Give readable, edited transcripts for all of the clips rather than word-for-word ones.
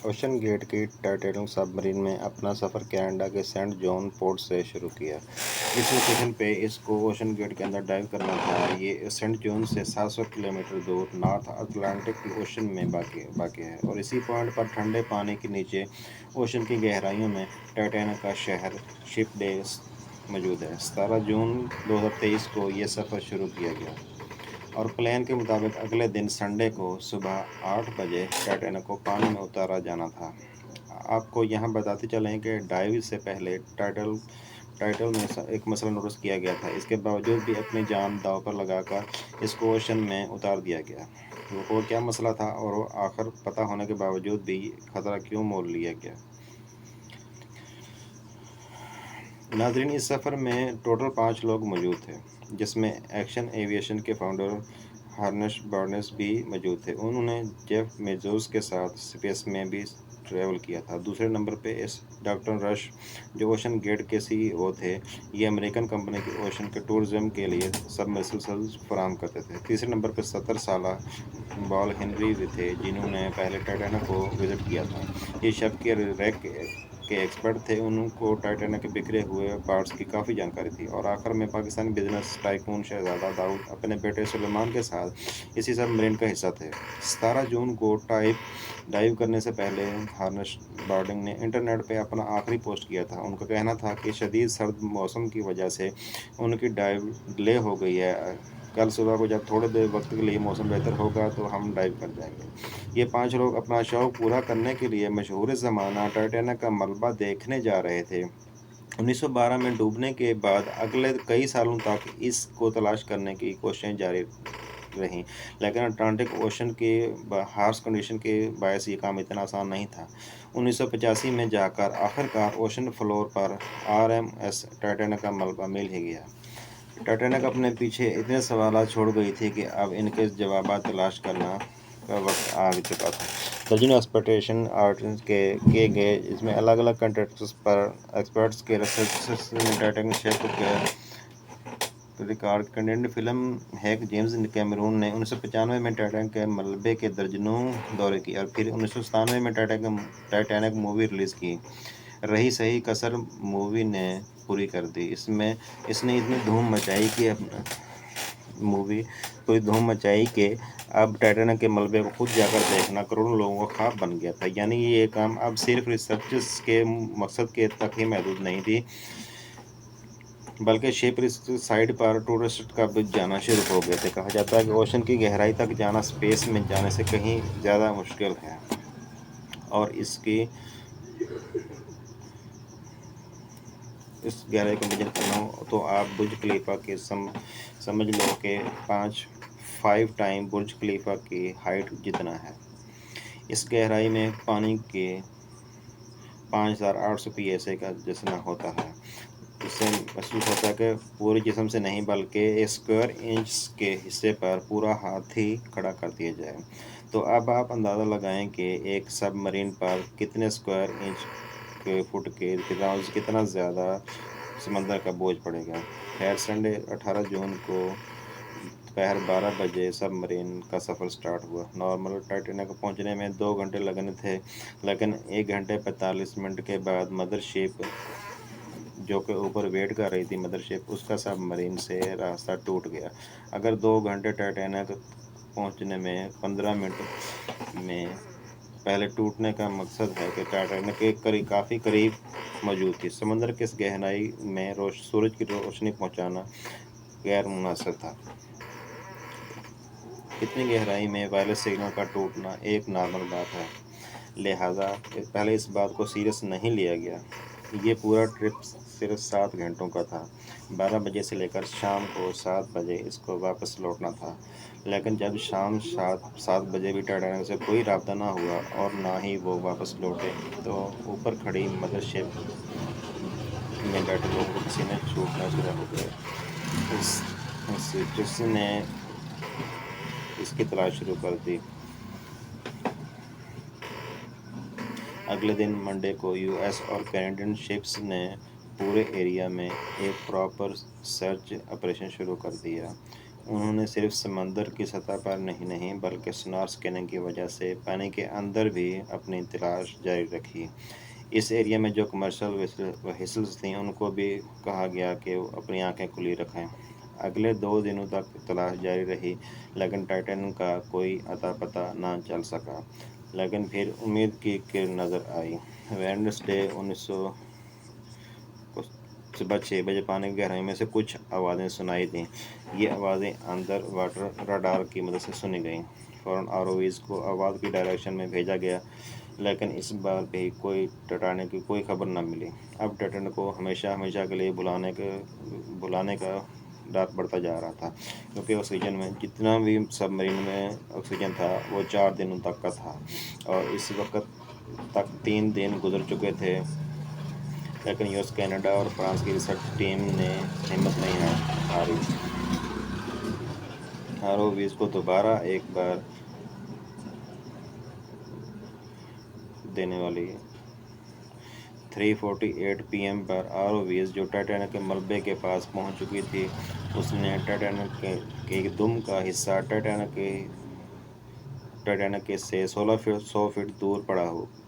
Ocean get کی Titanic سب Marine نے اپنا سفر کینیڈا کے سینٹ جان پورٹ سے شروع کیا۔ اس لوکیشن پہ اس کو اوشن گیٹ کے اندر ڈائیو کرنا تھا۔ یہ سینٹ جان سے 700 کلومیٹر دور نارتھ اٹلانٹک اوشن میں واقع ہے اور اسی پوائنٹ پر ٹھنڈے پانی کے نیچے اوشن کی گہرائیوں میں ٹائٹینک کا شہر شپ ڈے موجود ہے۔ 17 جون 2023 کو یہ سفر شروع کیا گیا اور پلان کے مطابق اگلے دن سنڈے کو صبح 8 بجے ٹائٹینک کو پانی میں اتارا جانا تھا۔ آپ کو یہاں بتاتے چلیں کہ ڈائیو سے پہلے ٹائٹل میں ایک مسئلہ نوٹس کیا گیا تھا۔ اس کے باوجود بھی اپنی جان داؤ پر لگا کر اس کو اوشن میں اتار دیا گیا۔ وہ کیا مسئلہ تھا اور وہ آخر پتہ ہونے کے باوجود بھی خطرہ کیوں مول لیا گیا؟ ناظرین، اس سفر میں ٹوٹل 5 لوگ موجود تھے، جس میں ایکشن ایویشن کے فاؤنڈر ہارنش بارنس بھی موجود تھے۔ انہوں نے جیف بیزوس کے ساتھ اسپیس میں بھی ٹریول کیا تھا۔ دوسرے نمبر پہ ڈاکٹر رش، جو اوشن گیٹ کے سی ای او تھے۔ یہ امریکن کمپنی کی اوشن کے ٹورزم کے لیے سبمرسیبلز فراہم کرتے تھے۔ تیسرے نمبر پہ 70 سالہ بال ہنری تھے، جنہوں نے پہلے ٹائٹینک کو وزٹ کیا تھا۔ یہ شپ کے ریک کے ایکسپرٹ تھے، ان کو ٹائٹینک کے بکھرے ہوئے پارٹس کی کافی جانکاری تھی۔ اور آخر میں پاکستانی بزنس ٹائکون شہزادہ داؤد اپنے بیٹے سلیمان کے ساتھ اسی سب مرین کا حصہ تھے۔ 17 جون کو ڈائیو کرنے سے پہلے ہارنش بارنس نے انٹرنیٹ پہ اپنا آخری پوسٹ کیا تھا۔ ان کا کہنا تھا کہ شدید سرد موسم کی وجہ سے ان کی ڈائیو ڈیلے ہو گئی ہے۔ کل صبح کو جب تھوڑے دیر وقت کے لیے موسم بہتر ہوگا تو ہم ڈائیو کر جائیں گے۔ یہ 5 لوگ اپنا شوق پورا کرنے کے لیے مشہور زمانہ ٹائٹینک کا ملبہ دیکھنے جا رہے تھے۔ 1912 میں ڈوبنے کے بعد اگلے کئی سالوں تک اس کو تلاش کرنے کی کوششیں جاری رہیں، لیکن اٹلانٹک اوشن کی ہارش کنڈیشن کے باعث یہ کام اتنا آسان نہیں تھا۔ 1985 میں جا کر آخرکار اوشن فلور پر آر ایم ایس ٹائٹینک کا ملبہ مل ہی گیا۔ ٹائٹینک اپنے پیچھے اتنے سوالات چھوڑ گئی تھی کہ اب ان کے جوابات تلاش کرنا کا وقت آ چکا تھا۔ درجنوں ایکسپیڈیشن آرٹس کیے گئے، جس میں الگ الگ کنٹینٹس پر ایکسپرٹس کے ریسرچرز نے ٹائٹینک شپ کے ریکارڈ کی۔ Canadian film hack James Cameron نے 1995 میں ٹائٹینک کے ملبے کے درجنوں دورے کیے اور پھر 1997 میں ٹائٹینک مووی ریلیز کی۔ رہی صحیح کسر مووی نے پوری کر دی۔ اس نے اتنی دھوم مچائی کہ اب ٹائٹینک کے ملبے کو خود جا کر دیکھنا کروڑوں لوگوں کا خواب بن گیا تھا۔ یعنی یہ کام اب صرف ریسرچرز کے مقصد کے تک ہی محدود نہیں تھی، بلکہ شپ سائٹ پر ٹورسٹ کا بھی جانا شروع ہو گئے تھے۔ کہا جاتا ہے کہ اوشن کی گہرائی تک جانا اسپیس میں جانے سے کہیں زیادہ مشکل ہے اور اس گہرائی کو میجر کرنا ہو تو آپ برج خلیفہ کے سمجھ لو کہ 5 ٹائم برج خلیفہ کی ہائٹ جتنا ہے۔ اس گہرائی میں پانی کے 5800 PSI کا جذب ہوتا ہے۔ اس سے محسوس ہوتا ہے کہ پورے جسم سے نہیں بلکہ اسکوائر انچ کے حصے پر پورا ہاتھ ہی کھڑا کر دیا جائے تو اب آپ اندازہ لگائیں کہ ایک سب مرین پر کتنے اسکوائر انچ کے فٹ کے کتنا زیادہ سمندر کا بوجھ پڑے گا۔ خیر، سنڈے 18 جون کو دوپہر 12 بجے سب مرین کا سفر سٹارٹ ہوا۔ نارمل ٹائٹینک پہنچنے میں 2 گھنٹے لگنے تھے، لیکن 1 گھنٹے 45 منٹ کے بعد مدر شپ جو کہ اوپر ویٹ کر رہی تھی اس کا سب مرین سے راستہ ٹوٹ گیا۔ اگر 2 گھنٹے ٹائٹینک پہنچنے میں 15 منٹ میں پہلے ٹوٹنے کا مقصد ہے کہ ٹائٹینک کے کافی قریب موجود تھی۔ سمندر کی اس گہرائی میں سورج کی روشنی پہنچنا غیر مناسب تھا۔ اتنی گہرائی میں وائرلیس سگنل کا ٹوٹنا ایک نارمل بات ہے، لہٰذا پہلے اس بات کو سیریس نہیں لیا گیا۔ یہ پورا ٹرپ صرف 7 گھنٹوں کا تھا۔ 12 بجے سے لے کر شام کو 7 بجے اس کو واپس لوٹنا تھا، لیکن جب شام 7 بجے بھی ٹائٹینک سے کوئی رابطہ نہ ہوا اور نہ ہی وہ واپس لوٹے تو اوپر کھڑی مدر شپ میں بیٹھے لوگوں کو پسینے چھوٹنا شروع ہو گئے۔ ریسرچرز نے اس کی تلاش شروع کر دی۔ اگلے دن منڈے کو US اور کینیڈین شپس نے پورے ایریا میں ایک پراپر سرچ آپریشن شروع کر دیا۔ انہوں نے صرف سمندر کی سطح پر نہیں بلکہ سونار اسکیننگ کی وجہ سے پانی کے اندر بھی اپنی تلاش جاری رکھی۔ اس ایریا میں جو کمرشل ویسلز تھیں ان کو بھی کہا گیا کہ وہ اپنی آنکھیں کھلی رکھیں۔ اگلے 2 دنوں تک تلاش جاری رہی لیکن ٹائٹین کا کوئی اتا پتہ نہ چل سکا۔ لیکن پھر امید کی کرن نظر آئی۔ ویڈنسڈے 19 کو صبح 6 بجے پانی کی گہرائی میں سے کچھ آوازیں سنائی دیں۔ یہ آوازیں انڈر واٹر راڈار کی مدد سے سنی گئیں۔ فوراً ROVs کو آواز کی ڈائریکشن میں بھیجا گیا لیکن اس بار بھی ٹائٹینک کی کوئی خبر نہ ملی۔ اب ٹائٹینک کو ہمیشہ کے لیے بھلانے کا ڈر بڑھتا جا رہا تھا کیونکہ آکسیجن میں جتنا بھی سب مرین میں آکسیجن تھا وہ 4 دنوں تک کا تھا اور اس وقت تک 3 دن گزر چکے تھے لیکن US کینیڈا اور فرانس کی ریسرچ ٹیم نے ہمت نہیں ہاری۔ ROVs کو دوبارہ ایک بار دینے والی 3:48 PM پر ROVs جو ٹائٹینک کے ملبے کے پاس پہنچ چکی تھی اس نے ٹائٹینک کے دم کا حصہ ٹائٹینک سے 100 فٹ دور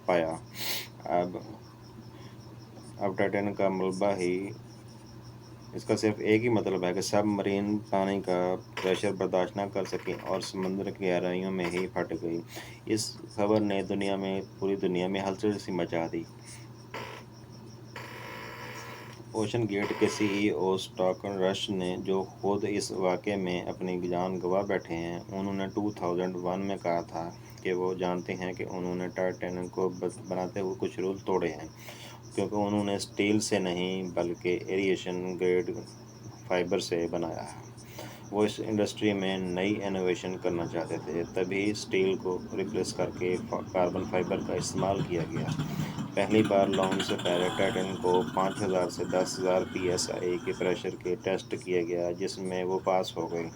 پایا۔ اب ٹائٹینک کا ملبہ ہی اس کا صرف ایک ہی مطلب ہے کہ سب مرین پانی کا پریشر برداشت نہ کر سکی اور سمندر کی گہرائیوں میں ہی پھٹ گئی۔ اس خبر نے پوری دنیا میں ہلچل سی مچا دی۔ اوشن گیٹ کے CEO اسٹاکٹن رش نے جو خود اس واقعے میں اپنی جان گنوا بیٹھے ہیں انہوں نے 2001 میں کہا تھا کہ وہ جانتے ہیں کہ انہوں نے ٹائٹینک کو بناتے ہوئے کچھ رول توڑے ہیں کیونکہ انہوں نے اسٹیل سے نہیں بلکہ ایویشن گریڈ فائبر سے بنایا ہے۔ وہ اس انڈسٹری میں نئی انوویشن کرنا چاہتے تھے، تبھی اسٹیل کو ریپلیس کر کے کاربن فائبر کا استعمال کیا گیا۔ پہلی بار لانچ سے پہلے ٹائٹینک کو 5000 سے 10,000 PSI کے پریشر کے ٹیسٹ کیا گیا جس میں وہ پاس ہو گئی۔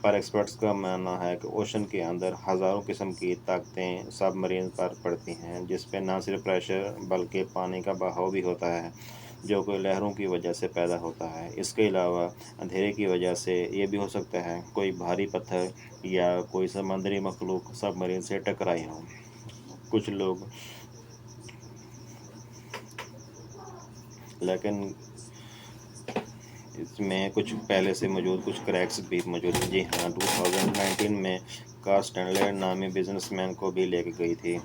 پر ایکسپرٹس کا ماننا ہے کہ اوشن کے اندر ہزاروں قسم کی طاقتیں سب مرین پر پڑتی ہیں جس میں نہ صرف پریشر بلکہ پانی کا بہاؤ بھی ہوتا ہے جو کہ لہروں کی وجہ سے پیدا ہوتا ہے۔ اس کے علاوہ اندھیرے کی وجہ سے یہ بھی ہو سکتا ہے کوئی بھاری پتھر یا کوئی سمندری مخلوق سب مرین سے ٹکرائی ہو۔ کچھ لوگ لیکن اس میں کچھ پہلے سے موجود کچھ کریکس بھی موجود ہیں۔ جی ہاں، 2019 میں کار سٹینلر نامی بزنس مین کو بھی لے کے گئی تھی۔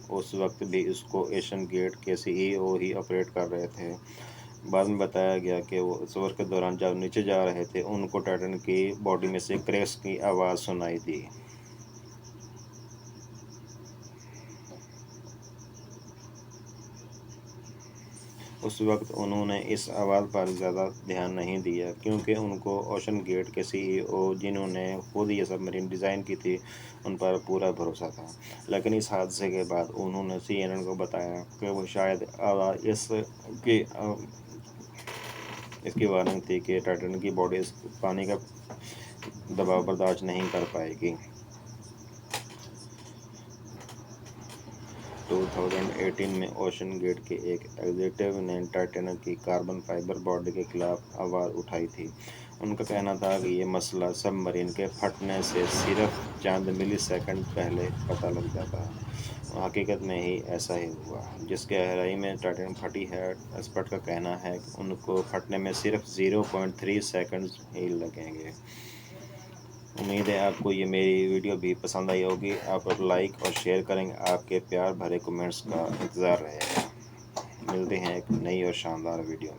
اس وقت بھی اس کو اوشن گیٹ کے CEO ہی آپریٹ کر رہے تھے۔ بعد میں بتایا گیا کہ وہ سفر کے دوران جب نیچے جا رہے تھے ان کو ٹائٹینک کی باڈی میں سے کریکس کی آواز سنائی دی۔ اس وقت انہوں نے اس آواز پر زیادہ دھیان نہیں دیا کیونکہ ان کو اوشن گیٹ کے CEO جنہوں نے خود یہ سب مرین ڈیزائن کی تھی ان پر پورا بھروسہ تھا۔ لیکن اس حادثے کے بعد انہوں نے CNN کو بتایا کہ وہ شاید اس کی وارننگ تھی کہ ٹائٹینک کی باڈی اس پانی کا دباؤ برداشت نہیں کر پائے گی۔ 2018 میں اوشن گیٹ کے ایک ایگزیکٹو نے ٹائٹینک کی کاربن فائبر باڈی کے خلاف آواز اٹھائی تھی۔ ان کا کہنا تھا کہ یہ مسئلہ سب مرین کے پھٹنے سے صرف چند ملی سیکنڈ پہلے پتہ لگ جاتا ہے۔ حقیقت میں ہی ایسا ہی ہوا۔ جس گہرائی میں ٹائٹینک پھٹی ہے ایکسپرٹ کا کہنا ہے کہ ان کو پھٹنے میں صرف 0.3 سیکنڈز ہی لگیں گے۔ امید ہے آپ کو یہ میری ویڈیو بھی پسند آئی ہوگی۔ آپ لائک اور شیئر کریں گے، آپ کے پیار بھرے کمنٹس کا انتظار رہے گا۔ ملتے ہیں ایک نئی اور شاندار ویڈیو میں۔